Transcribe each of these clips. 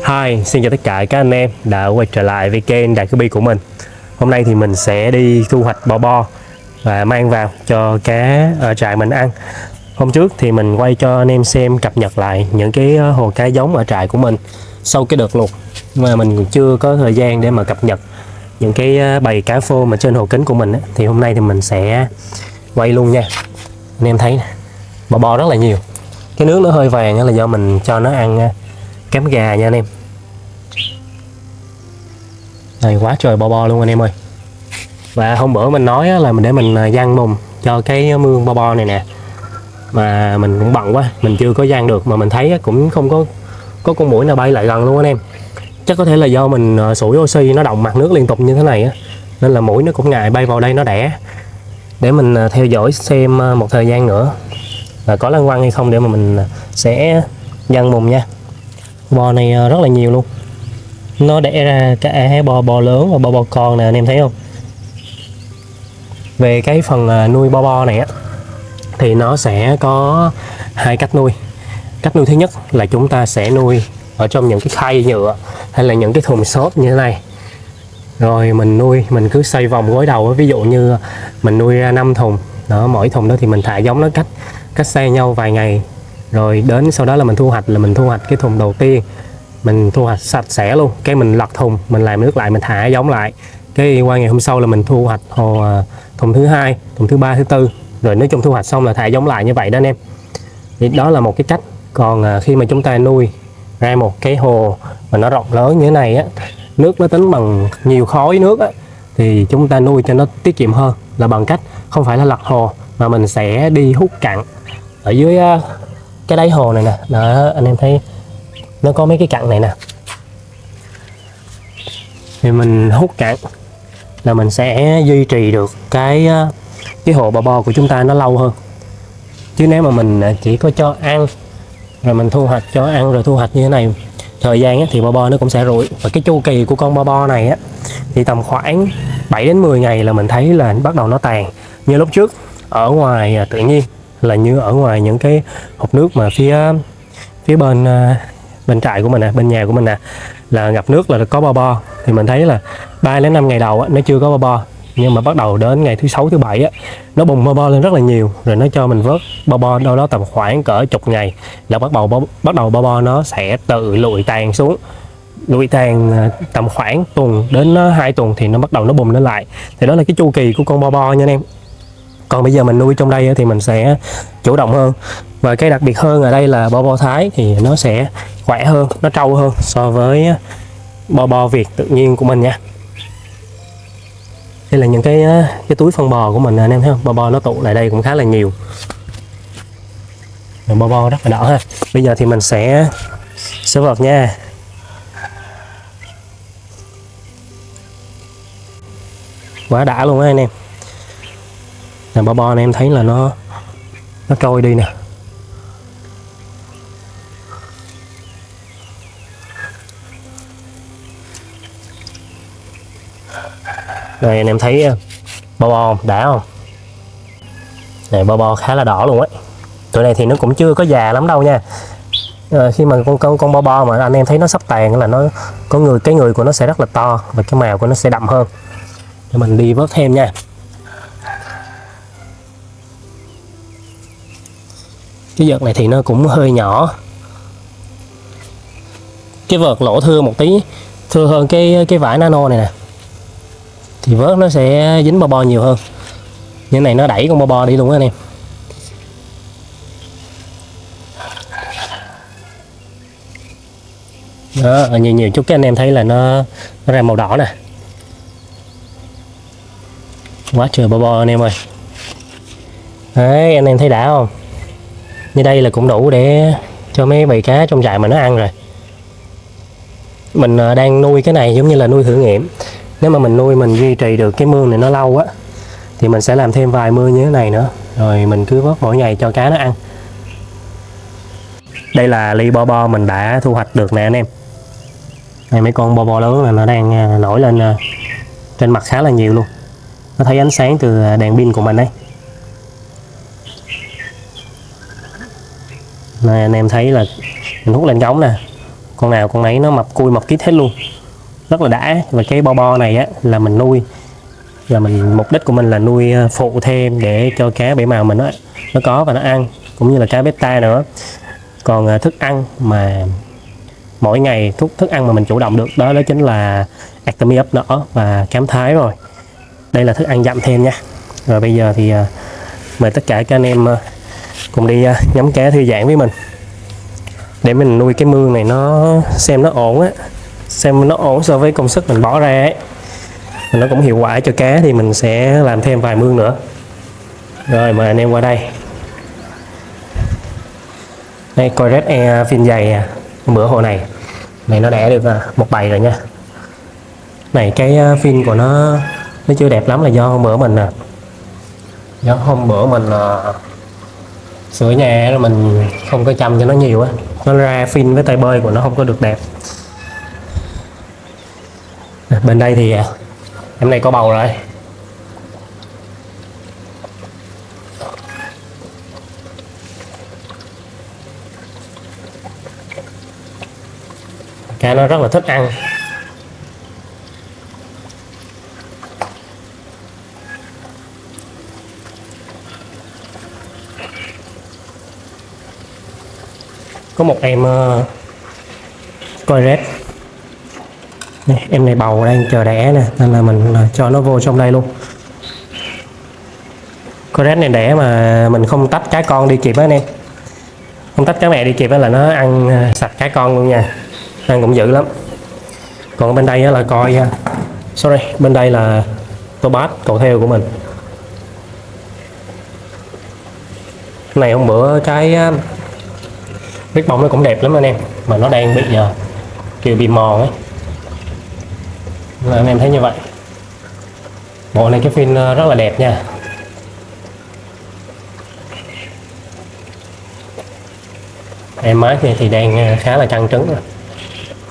Hi, xin chào tất cả các anh em đã quay trở lại với kênh Đạt Kirby của mình. Hôm nay thì mình sẽ đi thu hoạch bò bo và mang vào cho cá ở trại mình ăn. Hôm trước thì mình quay cho anh em xem cập nhật lại những cái hồ cá giống ở trại của mình sau cái đợt lụt, mà mình cũng chưa có thời gian để mà cập nhật những cái bầy cá phô mà trên hồ kính của mình ấy. Thì hôm nay thì mình sẽ quay luôn nha. Anh em thấy bò bo rất là nhiều. Cái nước nó hơi vàng là do mình cho nó ăn cám gà nha anh em. Đây, quá trời bò bo luôn anh em ơi. Và hôm bữa mình nói là để mình giăng mùng cho cái mương bò này nè, mà mình cũng bận quá, mình chưa có giăng được, mà mình thấy cũng không có con muỗi nào bay lại gần luôn anh em. Chắc có thể là do mình sủi oxy nó động mặt nước liên tục như thế này á, nên là muỗi nó cũng ngại bay vào đây nó đẻ. Để mình theo dõi xem một thời gian nữa là có lăng quăng hay không để mà mình sẽ giăng mùng nha. Bò này rất là nhiều luôn, nó đẻ ra cả bò lớn và bò con nè anh em thấy không. Về cái phần nuôi bo này á thì nó sẽ có hai cách nuôi. Cách nuôi thứ nhất là chúng ta sẽ nuôi ở trong những cái khay nhựa hay là những cái thùng xốp như thế này, rồi mình nuôi, mình cứ xoay vòng gối đầu. Ví dụ như mình nuôi ra 5 thùng đó, mỗi thùng đó thì mình thả giống nó cách xa nhau vài ngày, rồi đến sau đó là mình thu hoạch cái thùng đầu tiên, mình thu hoạch sạch sẽ luôn, cái mình lật thùng, mình làm nước lại, mình thả giống lại, cái qua ngày hôm sau là mình thu hoạch thùng thứ hai, thùng thứ ba, thứ tư, rồi nói chung thu hoạch xong là thả giống lại như vậy đó anh em. Thì đó là một cái cách. Còn khi mà chúng ta nuôi ra một cái hồ mà nó rộng lớn như thế này á, nước nó tính bằng nhiều khối nước á, thì chúng ta nuôi cho nó tiết kiệm hơn là bằng cách không phải là lật hồ, mà mình sẽ đi hút cặn ở dưới cái đáy hồ này nè. Đó, anh em thấy nó có mấy cái cặn này nè, thì mình hút cặn là mình sẽ duy trì được cái hồ bò bo của chúng ta nó lâu hơn. Chứ nếu mà mình chỉ có cho ăn rồi mình thu hoạch, cho ăn rồi thu hoạch như thế này, thời gian thì bò bo nó cũng sẽ rụi. Và cái chu kỳ của con bò bo này á thì tầm khoảng 7 đến 10 ngày là mình thấy là bắt đầu nó tàn. Như lúc trước ở ngoài tự nhiên, là như ở ngoài những cái hộp nước mà phía bên trại của mình nè, bên nhà của mình nè, là ngập nước là có bo, thì mình thấy là 3 đến 5 ngày đầu á, nó chưa có bo, nhưng mà bắt đầu đến ngày thứ 6 thứ 7 á, nó bùng bo lên rất là nhiều, rồi nó cho mình vớt bo đâu đó tầm khoảng cỡ chục ngày là bắt đầu bo nó sẽ tự lụi tàn xuống. Lụi tàn tầm khoảng tuần đến 2 tuần thì nó bắt đầu nó bùng lên lại. Thì đó là cái chu kỳ của con bo nha anh em. Còn bây giờ mình nuôi trong đây thì mình sẽ chủ động hơn. Và cái đặc biệt hơn ở đây là bo Thái thì nó sẽ khỏe hơn, nó trâu hơn so với bo Việt tự nhiên của mình nha. Đây là những cái túi phân bò của mình anh em thấy không? Bo nó tụ lại đây cũng khá là nhiều. Bo rất là đỏ ha. Bây giờ thì mình sẽ vợt nha. Quá đã luôn á anh em. Bo anh em thấy là nó trôi đi nè. Đây anh em thấy bo đã không? Này bo khá là đỏ luôn ấy. Tụi này thì nó cũng chưa có già lắm đâu nha. Khi mà con bo mà anh em thấy nó sắp tàn là nó có cái người của nó sẽ rất là to và cái màu của nó sẽ đậm hơn. Để mình đi vớt thêm nha. Cái vợt này thì nó cũng hơi nhỏ. Cái vợt lỗ thưa một tí, thưa hơn cái vải nano này nè, thì vớt nó sẽ dính bo nhiều hơn. Như này nó đẩy con bo đi luôn á anh em. Đó, nhiều chút cái anh em thấy là nó ra màu đỏ nè. Quá trời bo anh em ơi. Đấy, anh em thấy đã không? Như đây là cũng đủ để cho mấy bầy cá trong trại mà nó ăn rồi. Mình đang nuôi cái này giống như là nuôi thử nghiệm. Nếu mà mình nuôi, mình duy trì được cái mương này nó lâu á, thì mình sẽ làm thêm vài mương như thế này nữa, rồi mình cứ vớt mỗi ngày cho cá nó ăn. Đây là ly bo mình đã thu hoạch được nè anh em. Đây, mấy con bo lớn là nó đang nổi lên trên mặt khá là nhiều luôn. Nó thấy ánh sáng từ đèn pin của mình đấy. Này, anh em thấy là mình hút lên cống nè, con nào con nấy nó mập cui mập kít hết luôn, rất là đã. Và cái bo này á là mình nuôi, là mình mục đích của mình là nuôi phụ thêm để cho cá bảy màu mình nó có và nó ăn, cũng như là cá beta nữa. Còn thức ăn mà mỗi ngày thức ăn mà mình chủ động được đó chính là Artemia ấp nỏ và cám Thái rồi. Đây là thức ăn dặm thêm nha. Rồi bây giờ thì mời tất cả các anh em cùng đi ngắm cá thư giãn với mình, để mình nuôi cái mương này nó xem nó ổn á, xem nó ổn so với công sức mình bỏ ra ấy, nó cũng hiệu quả cho cá, thì mình sẽ làm thêm vài mương nữa. Rồi mời anh em qua đây. Đây coi red air fin dày bữa hồ này nó đẻ được một bầy rồi nha. Này cái fin của nó chưa đẹp lắm là do hôm bữa mình sửa nhà rồi mình không có chăm cho nó nhiều á, nó ra fin với tay bơi của nó không có được đẹp. Bên đây thì em này có bầu rồi. Cá nó rất là thích ăn. Có một em coi red, em này bầu đang chờ đẻ nè, nên là mình cho nó vô trong đây luôn. Coi red này đẻ mà mình không tách cá con đi kịp á anh em, không tách cá mẹ đi kịp là nó ăn sạch cá con luôn nha, ăn cũng dữ lắm. Còn bên đây là coi bên đây là Tobas cầu theo của mình. Này hôm bữa cái vết bông nó cũng đẹp lắm anh em, mà nó đang bị kiểu bị mòn ấy, là anh em thấy như vậy. Bộ này cái fin rất là đẹp nha. Em mái thì đang khá là căng trứng rồi.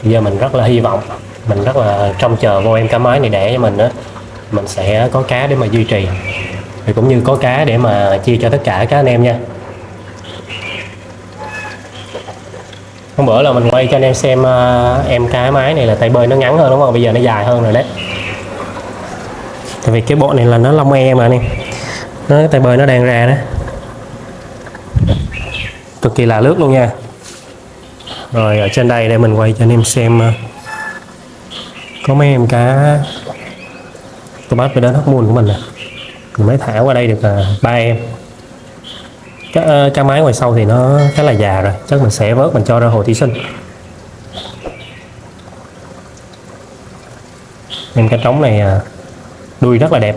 Bây giờ mình rất là hy vọng, mình rất là trông chờ vô em cá mái này đẻ cho mình đó, mình sẽ có cá để mà duy trì, thì cũng như có cá để mà chia cho tất cả các anh em nha. Hôm bữa là mình quay cho anh em xem em cá mái này là tay bơi nó ngắn hơn đúng không? Bây giờ nó dài hơn rồi đấy. Tại vì cái bộ này là nó lông e mà anh em, nó tay bơi nó đang ra đó, cực kỳ là lướt luôn nha. Rồi ở trên đây để mình quay cho anh em xem có mấy em cá Tobas về đến hormone của mình nè, mình mới thả qua đây được 3 em. Cá mái ngoài sau thì nó khá là già rồi, chắc mình sẽ vớt mình cho ra hồ thủy sinh. Em cá trống này đuôi rất là đẹp.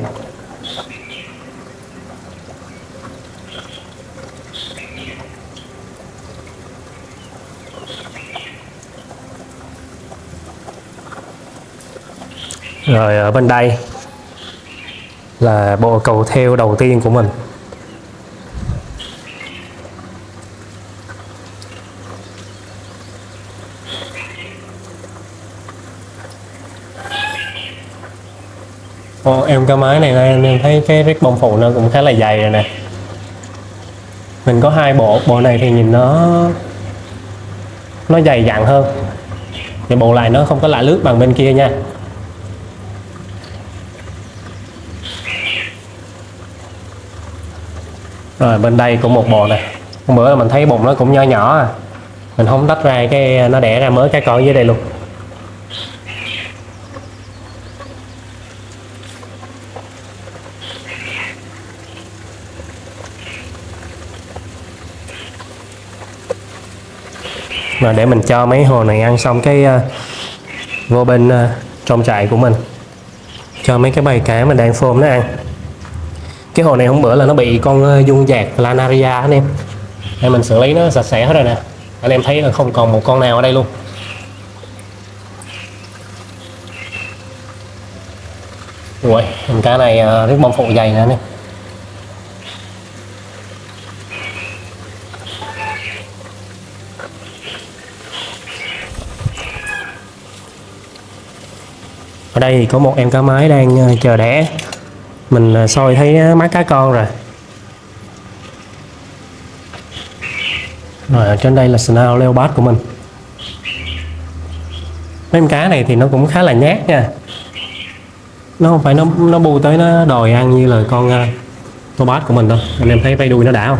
Rồi ở bên đây là bộ cầu theo đầu tiên của mình. Em cá mái này em thấy cái rít bông phụ nó cũng khá là dày rồi nè. Mình có hai bộ này thì nhìn nó dày dặn hơn, thì bộ lại nó không có lạ lướt bằng bên kia nha. Rồi bên đây cũng một bộ này. Hôm bữa là mình thấy bụng nó cũng nho nhỏ mình không tách ra, cái nó đẻ ra mới cái con dưới đây luôn. Rồi để mình cho mấy hồ này ăn xong cái vô bên trong trại của mình, cho mấy cái bầy cá mình đang phôm nó ăn. Cái hồ này hôm bữa là nó bị con dung dạc planaria anh em, nên mình xử lý nó sạch sẽ hết rồi nè. Anh em thấy là không còn một con nào ở đây luôn. Ui, con cá này rất bông phụ dày nè anh em. Ở đây thì có một em cá mái đang chờ đẻ, mình soi thấy mắt cá con rồi. Rồi ở trên đây là Snow Leopard của mình. Mấy con cá này thì nó cũng khá là nhát nha, nó không phải nó bu tới nó đòi ăn như là con tô bát của mình đâu. Anh em thấy vây đuôi nó đã không?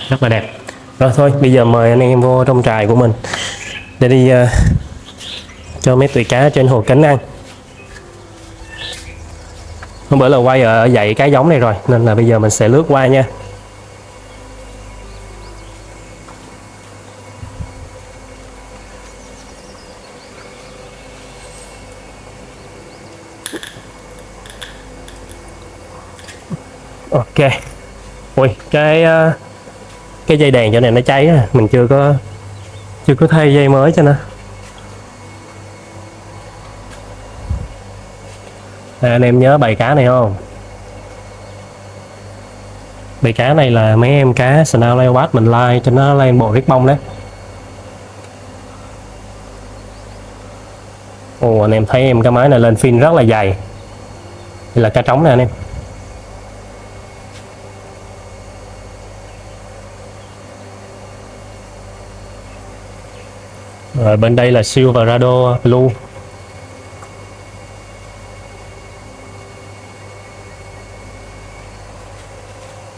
Rất là đẹp. Rồi thôi bây giờ mời anh em vô trong trại của mình để đi cho mấy tụi cá trên hồ Kính ăn. Hôm bữa là quay ở dãy cá giống này rồi nên là bây giờ mình sẽ lướt qua nha. Ok. Ui cái dây đèn chỗ này nó cháy á, mình chưa có thay dây mới cho nó. Anh em nhớ bầy cá này không? Bầy cá này là mấy em cá Snail Leopard mình like cho nó lên bộ riết bông đấy. Ồ, anh em thấy em cá mái này lên fin rất là dày. Đây là cá trống nè anh em. Rồi bên đây là Silverado Blue.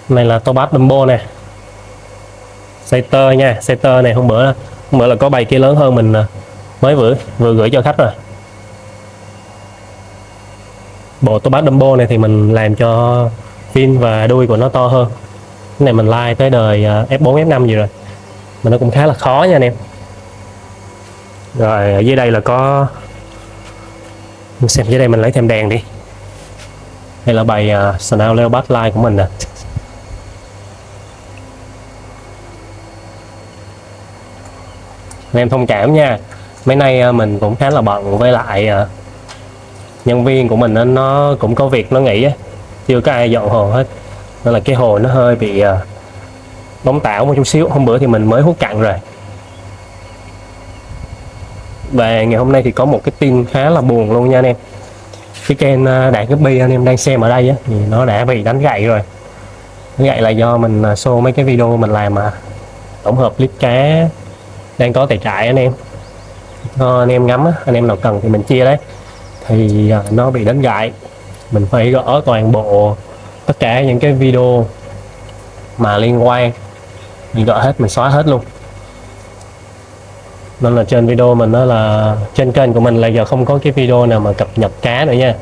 Này là Topaz Dumbo nè. Setter nha, Setter này hôm bữa là có bầy kia lớn hơn mình mới vừa gửi cho khách rồi. Bộ Topaz Dumbo này thì mình làm cho fin và đuôi của nó to hơn. Cái này mình like tới đời F4 F5 gì rồi mà nó cũng khá là khó nha anh em. Rồi ở dưới đây là có, mình xem dưới đây mình lấy thêm đèn đi. Đây là bầy Snail Leopard Line của mình nè. Anh em thông cảm nha, mấy nay mình cũng khá là bận, với lại nhân viên của mình nó cũng có việc nó nghỉ á, chưa có ai dọn hồ hết nên là cái hồ nó hơi bị bóng tảo một chút xíu. Hôm bữa thì mình mới hút cạn rồi. Và ngày hôm nay thì có một cái tin khá là buồn luôn nha anh em. Cái kênh Đạt Guppy anh em đang xem ở đây á, thì nó đã bị đánh gãy rồi. Đánh gãy là do mình show mấy cái video mình làm tổng hợp clip cá đang có tại trại anh em. Anh em ngắm á, anh em nào cần thì mình chia đấy. Thì nó bị đánh gãy, mình phải gỡ toàn bộ tất cả những cái video mà liên quan, mình gỡ hết, mình xóa hết luôn. Nên là trên video mình đó là trên kênh của mình là giờ không có cái video nào mà cập nhật cá nữa nha.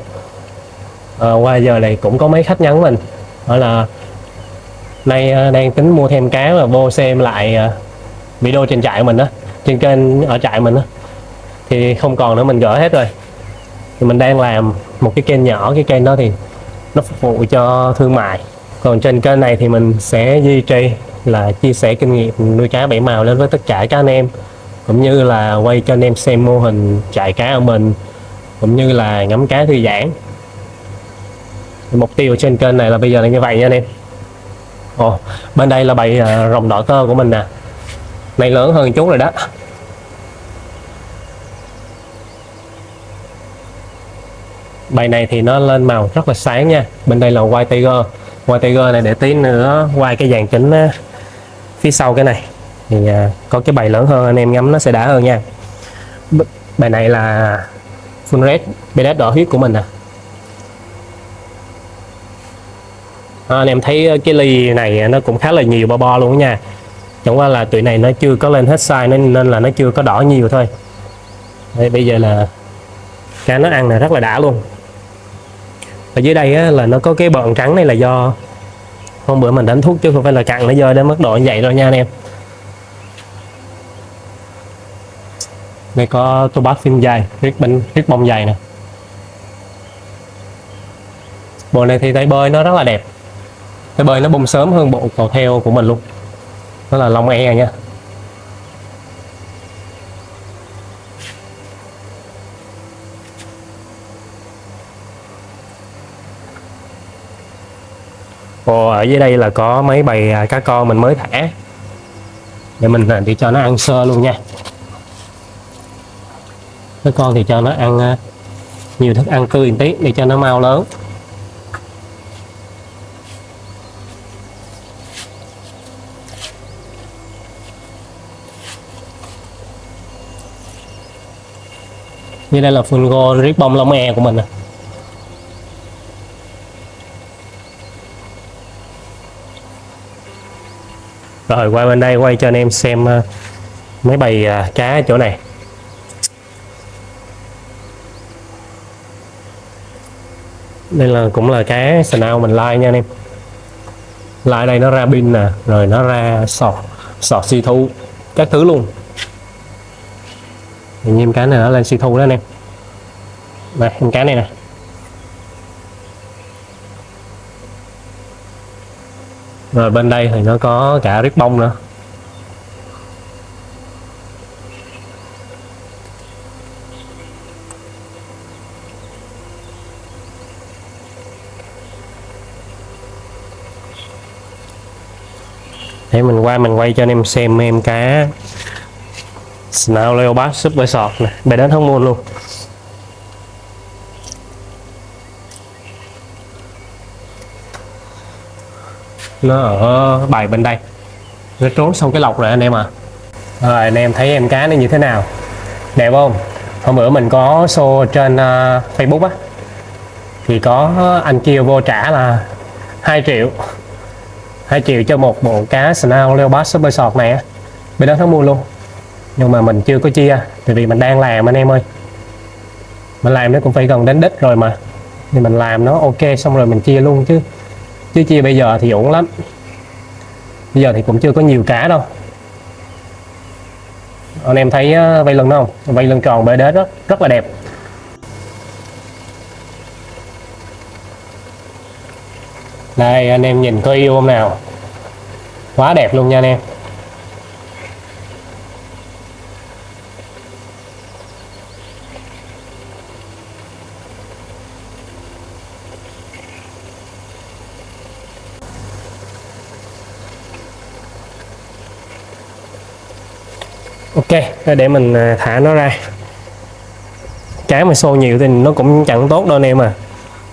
Qua giờ này cũng có mấy khách nhắn mình hỏi là nay đang tính mua thêm cá và vô xem lại video trên trại mình đó, trên kênh ở trại mình đó, thì không còn nữa, mình gỡ hết rồi. Thì mình đang làm một cái kênh nhỏ, cái kênh đó thì nó phục vụ cho thương mại. Còn trên kênh này thì mình sẽ duy trì là chia sẻ kinh nghiệm nuôi cá bảy màu lên với tất cả các anh em, cũng như là quay cho anh em xem mô hình trại cá ở mình, cũng như là ngắm cá thư giãn. Mục tiêu trên kênh này là bây giờ là như vậy nha anh em. Bên đây là bầy rồng đỏ tơ của mình nè, này lớn hơn chút rồi đó. Bầy này thì nó lên màu rất là sáng nha. Bên đây là White Tiger. White Tiger này để tí nữa quay cái dàn kính phía sau cái này thì có cái bầy lớn hơn, anh em ngắm nó sẽ đã hơn nha. Bầy này là Full Red, BDS đỏ huyết của mình nè. Anh em thấy cái ly này nó cũng khá là nhiều bo bo luôn nha. Chẳng qua là tụi này nó chưa có lên hết size nên là nó chưa có đỏ nhiều thôi. Đây, bây giờ là cá nó ăn là rất là đã luôn. Ở dưới đây á, là nó có cái bợn trắng này là do hôm bữa mình đánh thuốc chứ không phải là cặn nó rơi đến mức độ như vậy rồi nha anh em. Đây có tô bát phim dài, riết bông dài nè. Bộ này thì tay bơi nó rất là đẹp, tay bơi nó bung sớm hơn bộ cầu theo của mình luôn, nó là lông e nha. Ở dưới đây là có mấy bầy cá con mình mới thả, để mình đi cho nó ăn sơ luôn nha. Cá con thì cho nó ăn nhiều thức ăn tươi một tí để cho nó mau lớn. Như đây là full gold ribbon lông e của mình nè. Rồi qua bên đây quay cho anh em xem mấy bầy cá ở chỗ này. Đây là cũng là cá snout mình like nha anh em. Like đây nó ra pin nè, rồi nó ra sọt si thu các thứ luôn. Nhìn cá này nó lên si thu đó anh em. Đây, em cá này nè. Rồi bên đây thì nó có cả ribbon nữa. Để mình qua mình quay cho anh em xem em cá Snout Leopard Super Sọt nè, bé đến không luôn. Nó ở bài bên đây, nó trốn xong cái lọc rồi anh em à. Rồi anh em thấy em cá nó như thế nào, đẹp không? Hôm bữa mình có show trên Facebook á, thì có anh kia vô trả là 2 triệu cho một bộ cá Snout Leopard Super Sọt này á, bên đó nó mua luôn. Nhưng mà mình chưa có chia, tại vì mình đang làm anh em ơi. Mình làm nó cũng phải gần đến đích rồi mà, thì mình làm nó ok xong rồi mình chia luôn chứ chia bây giờ thì uổng lắm. Bây giờ thì cũng chưa có nhiều cá đâu. Anh em thấy vây lưng đó không? Vây lưng tròn bể đế rất là đẹp. Đây anh em nhìn có yêu không nào? Quá đẹp luôn nha anh em. Ok, để mình thả nó ra. Cá mà xô nhiều thì nó cũng chẳng tốt đâu anh em à.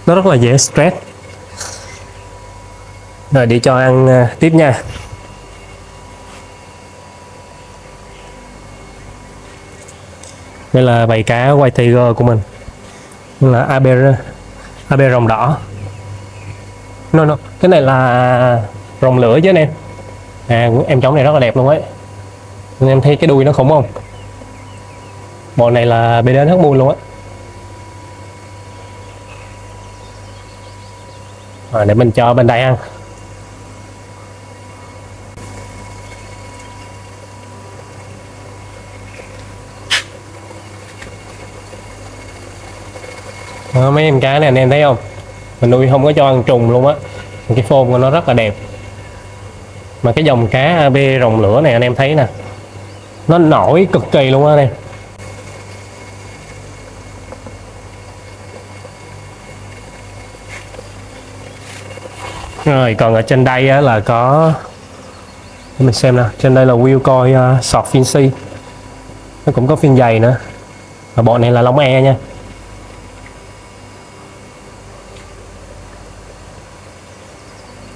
Nó rất là dễ stress. Rồi đi cho ăn tiếp nha. Đây là bầy cá white tiger của mình. Đây là AB rồng đỏ. No, cái này là rồng lửa chứ anh em. Em trống này rất là đẹp luôn ấy. Anh em thấy cái đuôi nó khủng không? Bộ này là BD hết mua luôn á. Rồi để mình cho bên đây ăn. Đó, mấy em cá này anh em thấy không? Mình nuôi không có cho ăn trùng luôn á. Cái phôm của nó rất là đẹp. Mà cái dòng cá AB rồng lửa này anh em thấy nè, nó nổi cực kỳ luôn á anh em. Rồi còn ở trên đây á, là có, để mình xem nè, trên đây là wheel coi sọt Finsi, nó cũng có phiên dày nữa. Và bộ này là lông e nha.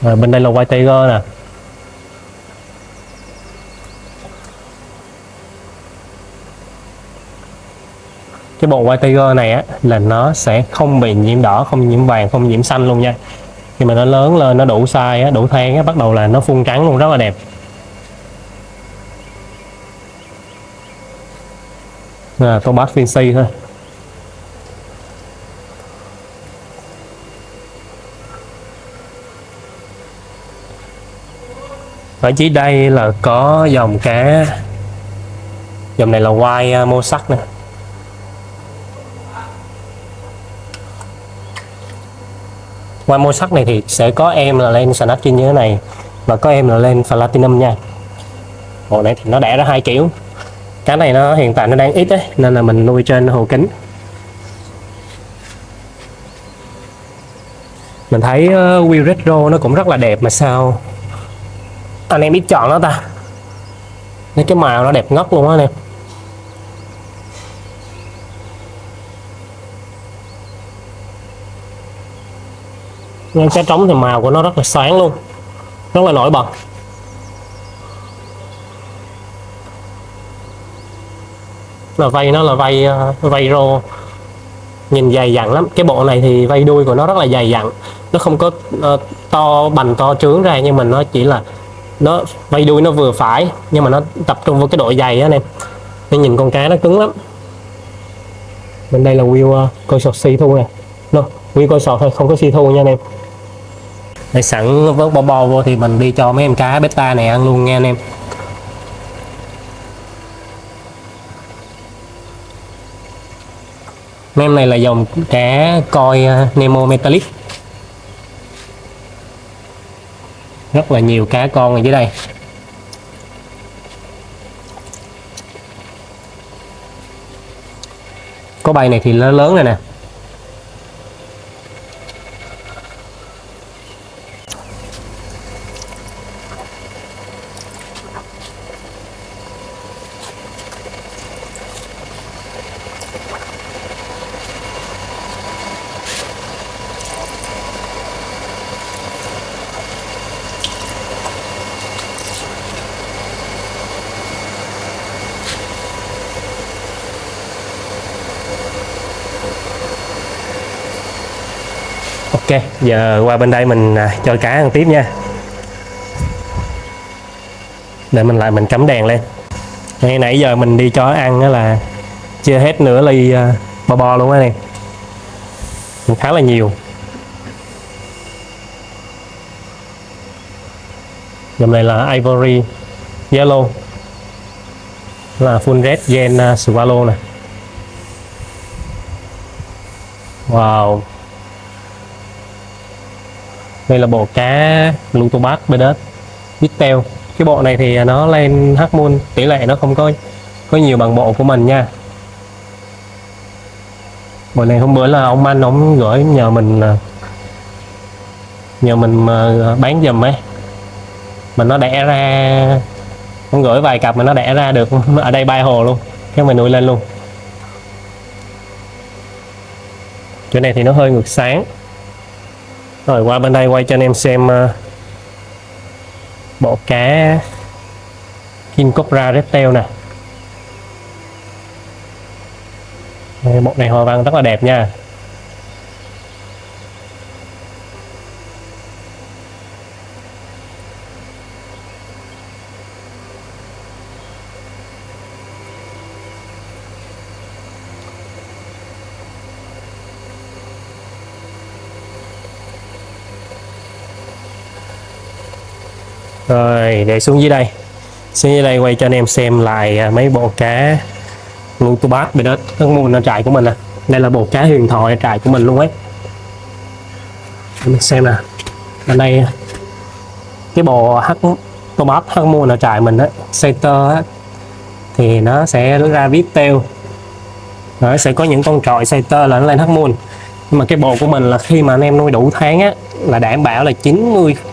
Rồi bên đây là white tiger nè. Cái bộ white tiger này á là nó sẽ không bị nhiễm đỏ, không nhiễm vàng, không nhiễm xanh luôn nha. Khi mà nó lớn lên, nó đủ size á, đủ tháng á, bắt đầu là nó phun trắng luôn, rất là đẹp. Tôi bắt Finsi thôi. Ở dưới đây là có dòng cá, dòng này là white mosaic nè. White mosaic này thì sẽ có em là lên Snatching như thế này, và có em là lên Platinum nha. Bộ này thì nó đẻ ra 2 kiểu. Cá này nó hiện tại nó đang ít ấy, nên là mình nuôi trên hồ kính. Mình thấy Wheel Retro nó cũng rất là đẹp mà sao anh em biết chọn nó ta. Cái màu nó đẹp ngất luôn á anh em. Nhưng cá trống thì màu của nó rất là sáng luôn, rất là nổi bật. là vây nó là vây rô, nhìn dày dặn lắm. Cái bộ này thì vây đuôi của nó rất là dày dặn, nó không có to bành to trướng ra, nhưng mà nó chỉ là nó vây đuôi nó vừa phải, nhưng mà nó tập trung vào cái độ dày á anh em, nên nhìn con cá nó cứng lắm. Bên đây là wheel coi sọt xì thu nè, no, wheel coi sọt thôi, không có xì thu nha anh em. Để sẵn vớt bo bo vô thì mình đi cho mấy em cá beta này ăn luôn nha anh em. Mấy em này là dòng cá coi Nemo Metallic, rất là nhiều cá con ở dưới đây. Có bay này thì lớn lớn này nè. Ok, giờ qua bên đây mình cho cá ăn tiếp nha. Để mình cắm đèn lên. Nãy giờ mình đi cho ăn đó là chưa hết nửa ly bo bo luôn á này, khá là nhiều. Dòng này là Ivory Yellow, là full red gen swallow nè. Wow, đây là bộ cá Lutobac Bearded Whitetail. Cái bộ này thì nó lên Half Moon, tỷ lệ nó không có nhiều bằng bộ của mình nha. Bộ này hôm bữa là ông anh ông gửi nhờ mình bán giùm ấy, mà nó đẻ ra, ông gửi vài cặp mà nó đẻ ra được ở đây 3 hồ luôn, cái mình nuôi lên luôn. Chỗ này thì nó hơi ngược sáng. Rồi qua bên đây quay cho anh em xem bộ cá King Cobra Red Tail nè. Bộ này hoa văn rất là đẹp nha. Rồi để xuống dưới đây. Xuống dưới đây quay cho anh em xem lại mấy bộ cá Lutobac Bearded Half Moon ở trại của mình nè. Đây là bộ cá huyền thoại ở trại của mình luôn ấy. Mình xem nè. Ở đây cái bộ Lutobac Half Moon ở trại mình á, center á, thì nó sẽ ra vít tail. Nó sẽ có những con trọi center là nó lên Half Moon. Nhưng mà cái bộ của mình là khi mà anh em nuôi đủ tháng á, là đảm bảo là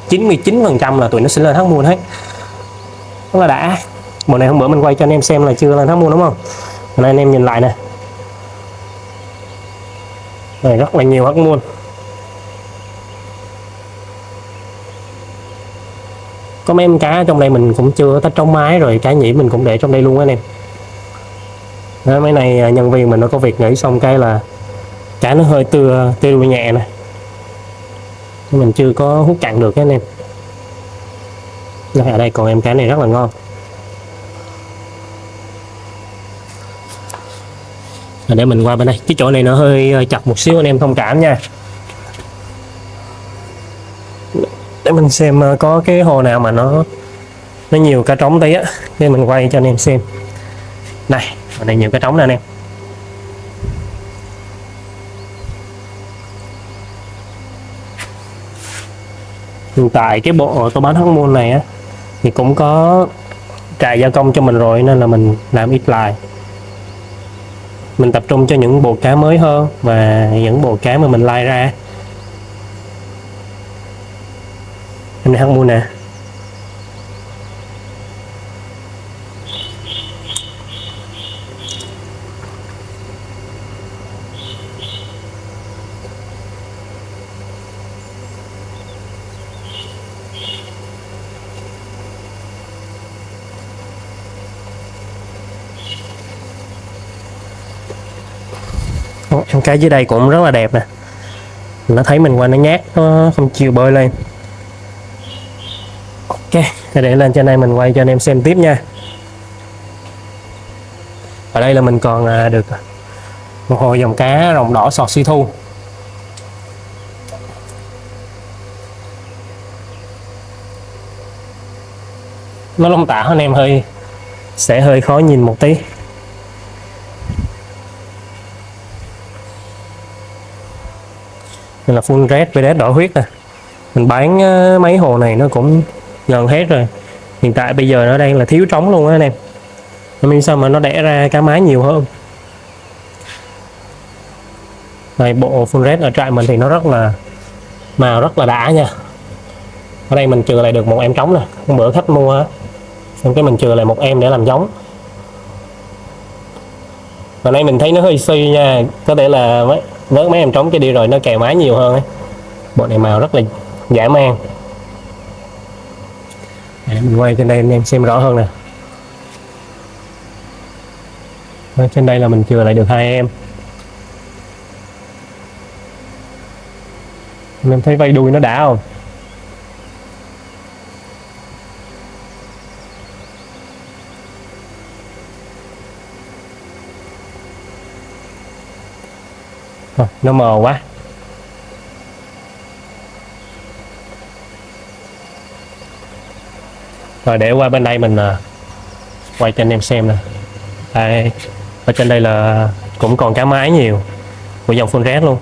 99% là tụi nó sẽ lên Half Moon hết. Rất là đã. Bộ này hôm bữa mình quay cho anh em xem là chưa lên Half Moon đúng không? Nên anh em nhìn lại nè. Này rất là nhiều Half Moon. Có mấy em cá trong đây mình cũng chưa tách trống mái, rồi cá nhỉ mình cũng để trong đây luôn anh em. Đó, mấy này nhân viên mình nó có việc nghỉ xong cái là cá nó hơi tưa đuôi nhẹ nè, mình chưa có hút cạn được anh em. Ở đây còn em cá này rất là ngon. Để mình qua bên đây, cái chỗ này nó hơi chặt một xíu anh em thông cảm nha. Để mình xem có cái hồ nào mà nó nhiều cá trống tí á, để mình quay cho anh em xem. Này, ở đây nhiều cá trống nè anh em. Hiện tại cái bộ tôi bán Half Moon này á thì cũng có trại gia công cho mình rồi, nên là mình làm ít lại. Mình tập trung cho những bộ cá mới hơn và những bộ cá mà mình lai ra. Em Half Moon nè. Em cá dưới đây cũng rất là đẹp nè, nó thấy mình qua nó nhát, nó không chịu bơi lên. Ok, để lên trên đây mình quay cho anh em xem tiếp nha. Ở đây là mình còn được một hồ dòng cá rồng đỏ sọt si thu. Nó lông tả anh em sẽ hơi khó nhìn một tí. Đây là full red với đỏ huyết nè. Mình bán mấy hồ này nó cũng gần hết rồi. Hiện tại bây giờ nó đang là thiếu trống luôn á anh em. Nên sao mà nó đẻ ra cá mái nhiều hơn. Này, bộ full red ở trại mình thì nó rất là màu rất là đã nha. Ở đây mình chừa lại được một em trống nè. Hôm bữa khách mua á, xong cái mình chừa lại một em để làm giống. Và nay mình thấy nó hơi suy nha, có thể là vớt mấy em trống kia đi rồi nó kèo mái nhiều hơn ấy. Bộ này màu rất là dã man. Để mình quay trên đây anh em xem rõ hơn nè. Ở trên đây là mình chừa lại được 2 em. Anh em thấy vây đuôi nó đã không? Nó mờ quá. Rồi để qua bên đây mình quay cho anh em xem nè. Đây, ở trên đây là cũng còn cá mái nhiều của dòng full red luôn.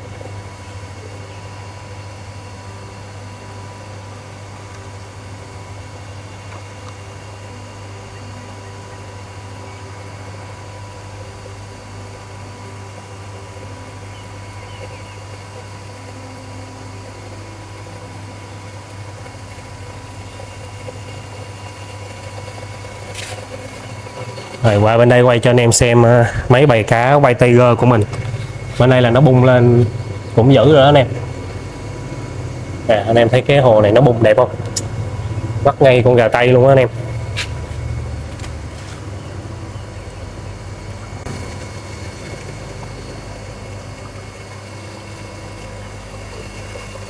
Rồi qua bên đây quay cho anh em xem mấy bầy cá white tiger của mình. Bên đây là nó bung lên cũng dữ rồi đó anh em. Anh em thấy cái hồ này nó bung đẹp không? Bắt ngay con gà tây luôn á anh em.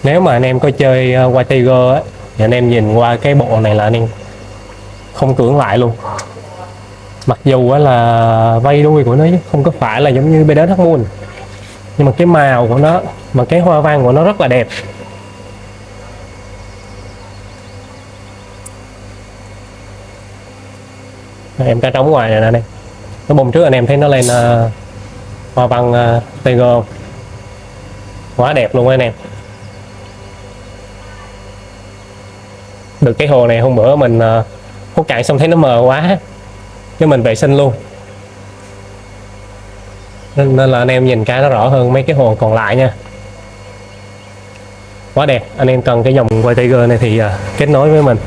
Nếu mà anh em có chơi white tiger á, thì anh em nhìn qua cái bộ này là anh em không cưỡng lại luôn. Mặc dù là vây đuôi của nó không có phải là giống như BDH Moon, nhưng mà cái màu của nó mà cái hoa văn của nó rất là đẹp. Em cá trống ngoài này nè anh em, nó bông trước anh em thấy nó lên hoa văn tiger quá đẹp luôn anh em. Được cái hồ này hôm bữa mình hút cạn xong thấy nó mờ quá, cái mình vệ sinh luôn, nên là anh em nhìn cá nó rõ hơn mấy cái hồ còn lại nha. Quá đẹp. Anh em cần cái dòng white tiger này thì kết nối với mình.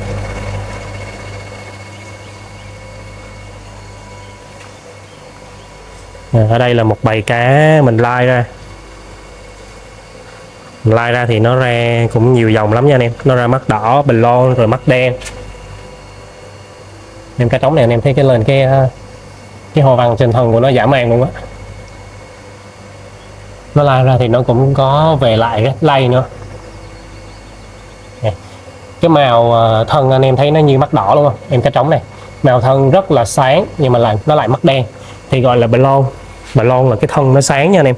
Ở đây là một bầy cá mình lai ra. Mình lai ra thì nó ra cũng nhiều dòng lắm nha anh em. Nó ra mắt đỏ, bình lon rồi mắt đen. Em cá trống này anh em thấy cái lên cái hoa văn trên thân của nó dã man luôn á. Nó lai ra thì nó cũng có về lại cái lay nữa. Cái màu thân anh em thấy nó như mắt đỏ luôn không? Em cá trống này màu thân rất là sáng, nhưng mà nó lại mắt đen thì gọi là blond. Blond là cái thân nó sáng nha anh em.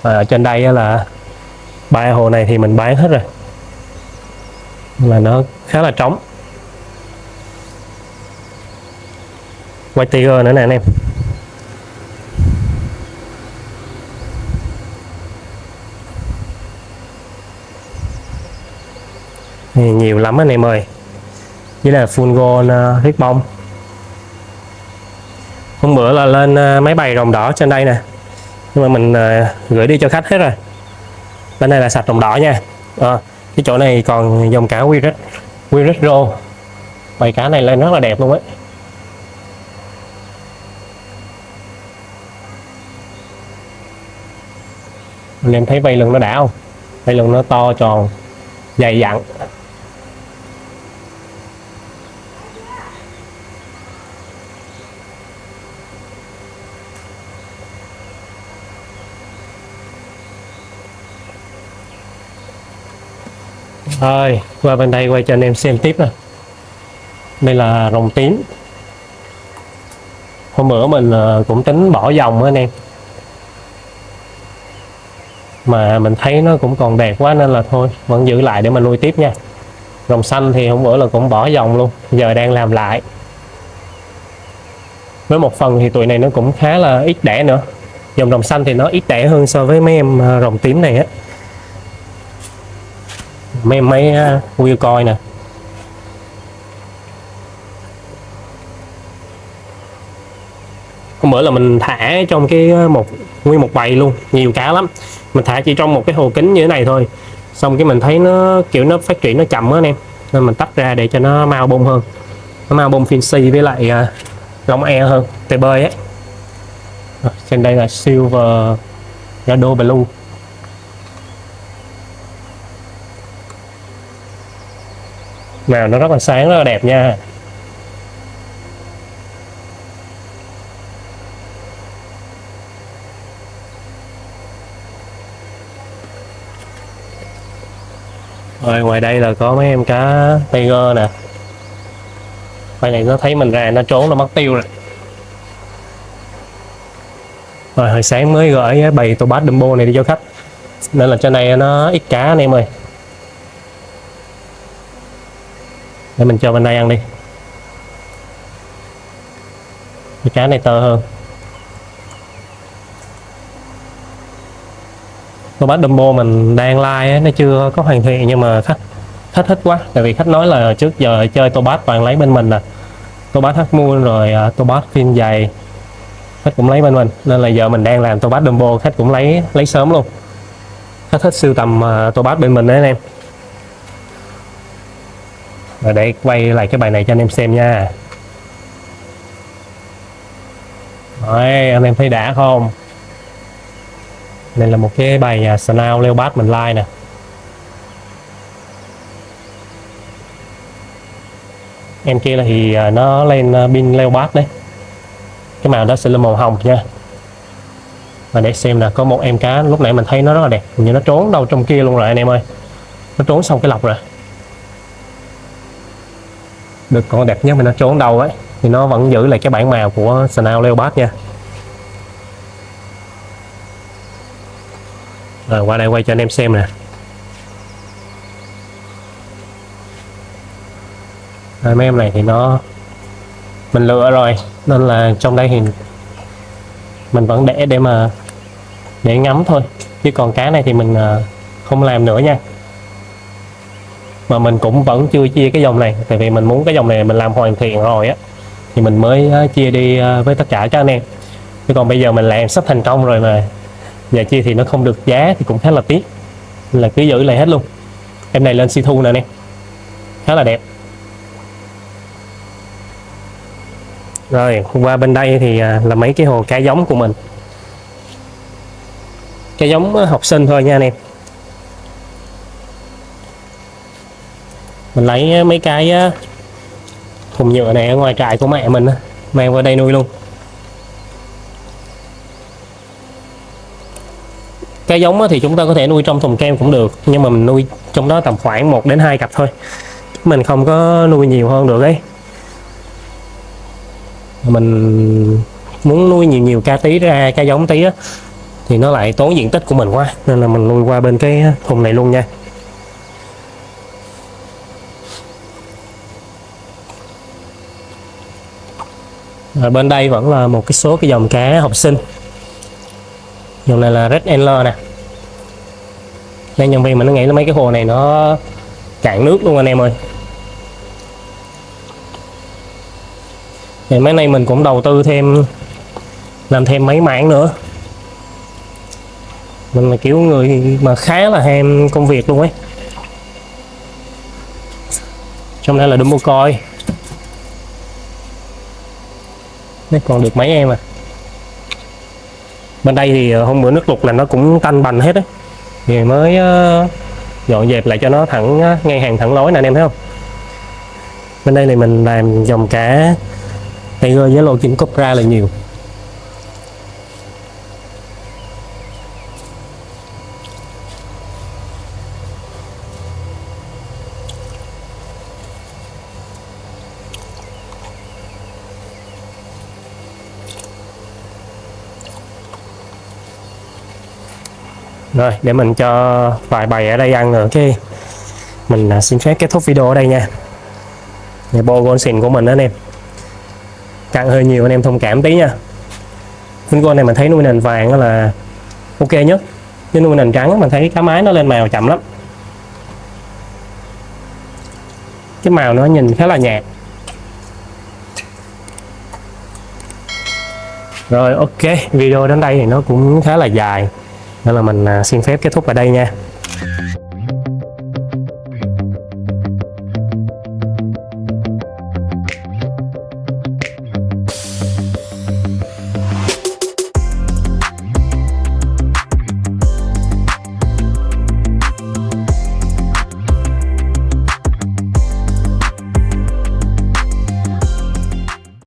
Ở trên đây là 3 hồ này thì mình bán hết rồi, là nó khá là trống. White tiger nữa nè anh em. Thì nhiều lắm anh em ơi. Với là full gold huyết bông. Hôm bữa là lên mấy bầy rồng đỏ trên đây nè, nhưng mà mình gửi đi cho khách hết rồi. Bên này là sạch rồng đỏ nha. Cái chỗ này còn dòng cá Wiret Rô. Bầy cá này lên rất là đẹp luôn ấy. Anh em thấy vây lưng nó đã không? Vây lưng nó to tròn, dày dặn. Rồi qua bên đây quay cho anh em xem tiếp nè. Đây là rồng tím. Hôm bữa mình cũng tính bỏ dòng á anh em, mà mình thấy nó cũng còn đẹp quá nên là thôi vẫn giữ lại để mà nuôi tiếp nha. Rồng xanh thì hôm bữa là cũng bỏ dòng luôn, giờ đang làm lại. Với một phần thì tụi này nó cũng khá là ít đẻ nữa. Dòng rồng xanh thì nó ít đẻ hơn so với mấy em rồng tím này á. Mấy em mấy wheel coi nè. Hôm bữa là mình thả trong cái nguyên một bầy luôn, nhiều cá lắm. Mình thả chỉ trong một cái hồ kính như thế này thôi. Xong cái mình thấy nó kiểu nó phát triển nó chậm á anh em, nên mình tách ra để cho nó mau bung hơn. Nó mau bung Finsi với lại Long E hơn, tê bơi ấy. Trên đây là Silver Gado Blue. Màu nó rất là sáng, rất là đẹp nha. Rồi ngoài đây là có mấy em cá tiger nè. Bài này nó thấy mình ra nó trốn, nó mất tiêu rồi. Rồi hồi sáng mới gửi bầy Tobas Dumbo này đi cho khách, nên là trên này nó ít cá anh em ơi. Để mình cho bên đây ăn đi. Cái cá này tơ hơn. Tobas Dumbo mình đang like nó chưa có hoàn thiện, nhưng mà khách thích quá. Tại vì khách nói là trước giờ chơi Tobas toàn lấy bên mình nè, Tobas Hắc Moon rồi Tobas phim dày khách cũng lấy bên mình, nên là giờ mình đang làm Tobas Dumbo khách cũng lấy sớm luôn. Khách thích sưu tầm Tobas bên mình đấy anh em. Rồi để quay lại cái bài này cho anh em xem nha. Rồi anh em thấy đã không? Đây là một cái bài Snow Leopard mình like nè. Em kia là thì nó lên pin Leopard đấy. Cái màu đó sẽ là màu hồng nha. Và để xem là có một em cá lúc nãy mình thấy nó rất là đẹp, như nó trốn đâu trong kia luôn rồi anh em ơi. Nó trốn xong cái lọc rồi. Được con đẹp nhất mà nó trốn đâu ấy thì nó vẫn giữ lại cái bản màu của Snow Leopard nha. Rồi qua đây quay cho anh em xem nè. Mấy em này thì mình lựa rồi, nên là trong đây thì mình vẫn để mà ngắm thôi, chứ còn cá này thì mình không làm nữa nha. Mà mình cũng vẫn chưa chia cái dòng này, tại vì mình muốn cái dòng này mình làm hoàn thiện rồi á thì mình mới chia đi với tất cả các anh em. Chứ còn bây giờ mình làm sắp thành công rồi mà giờ chia thì nó không được giá thì cũng khá là tiếc, nên là cứ giữ lại hết luôn. Em này lên si thu nè anh em, khá là đẹp. Rồi qua bên đây thì là mấy cái hồ cá giống của mình, cá giống học sinh thôi nha anh em. Mình lấy mấy cái thùng nhựa này ở ngoài trại của mẹ mình mang qua đây nuôi luôn. Cá giống thì chúng ta có thể nuôi trong thùng kem cũng được, nhưng mà mình nuôi trong đó tầm khoảng 1 đến 2 cặp thôi, mình không có nuôi nhiều hơn được ấy. Mình muốn nuôi nhiều cá tí ra, cá giống tí á, thì nó lại tốn diện tích của mình quá, nên là mình nuôi qua bên cái thùng này luôn nha. Ở bên đây vẫn là một cái số cái dòng cá học sinh. Dòng này là Red Angler nè. Nên nhân viên mình nó nghĩ là mấy cái hồ này nó cạn nước luôn anh em ơi. Thì mấy nay mình cũng đầu tư thêm, làm thêm mấy mảng nữa. Mình là kiểu người mà khá là ham công việc luôn ấy. Trong đây là Dumbo coi. Đấy, còn được mấy em à. Bên đây thì hôm bữa nước lụt là nó cũng tanh bành hết đấy, thì mới dọn dẹp lại cho nó thẳng ngay hàng thẳng lối nè anh em thấy không. Bên đây thì mình làm dòng cá Tiger với lô King Cobra là nhiều. Rồi để mình cho vài bầy ở đây ăn nữa cái mình xin phép kết thúc video ở đây nha. Bộ Golden của mình đó anh em, cặn hơi nhiều anh em thông cảm tí nha. Con con này mình thấy nuôi nền vàng đó là ok nhất, chứ nuôi nền trắng mình thấy cá mái nó lên màu chậm lắm, cái màu nó nhìn khá là nhạt. Rồi ok, video đến đây thì nó cũng khá là dài nên là mình xin phép kết thúc ở đây nha.